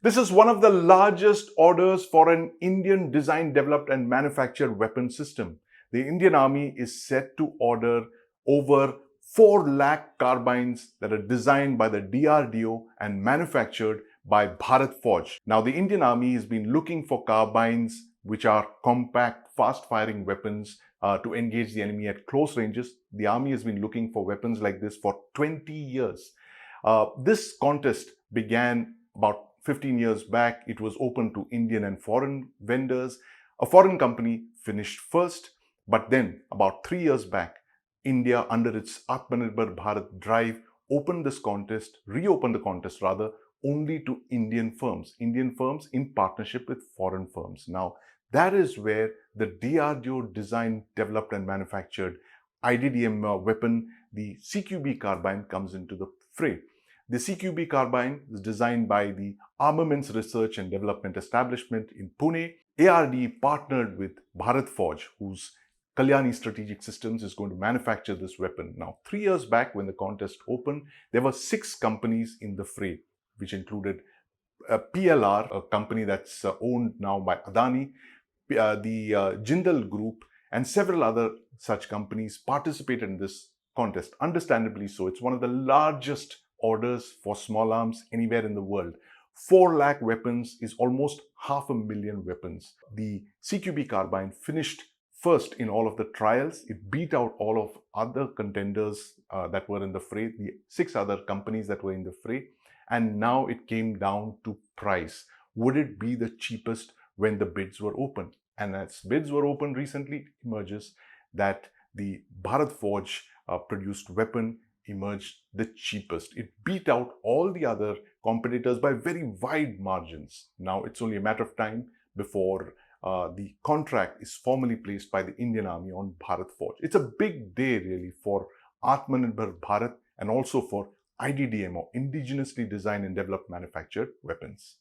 This is one of the largest orders for an Indian designed, developed and manufactured weapon system. The Indian Army is set to order over 4 lakh carbines that are designed by the DRDO and manufactured by Bharat Forge. Now, the Indian Army has been looking for carbines, which are compact, fast-firing weapons to engage the enemy at close ranges. The Army has been looking for weapons like this for 20 years. This contest began about 15 years back. It was open to Indian and foreign vendors. A foreign company finished first, but then about 3 years back, India, under its Atmanirbhar Bharat drive, reopened the contest rather, only to Indian firms in partnership with foreign firms. Now, that is where the DRDO designed, developed and manufactured IDDM weapon, the CQB carbine, comes into the fray. The CQB carbine is designed by the Armaments Research and Development Establishment in Pune. ARDE partnered with Bharat Forge, whose Kalyani Strategic Systems is going to manufacture this weapon. Now, 3 years back when the contest opened, there were 6 companies in the fray, which included PLR, a company that's owned now by Adani, the Jindal Group, and several other such companies participated in this contest. Understandably so. It's one of the largest orders for small arms anywhere in the world. 4 lakh weapons is almost 500,000 weapons. The CQB carbine finished first in all of the trials. It beat out all of other contenders that were in the fray, the 6 other companies that were in the fray. And now it came down to price. Would it be the cheapest when the bids were open? And as bids were opened recently, it emerges that the Bharat Forge produced weapon emerged the cheapest. It beat out all the other competitors by very wide margins. Now it's only a matter of time before the contract is formally placed by the Indian Army on Bharat Forge. It's a big day really for Atmanirbhar Bharat and also for IDDM, or indigenously designed and developed manufactured weapons.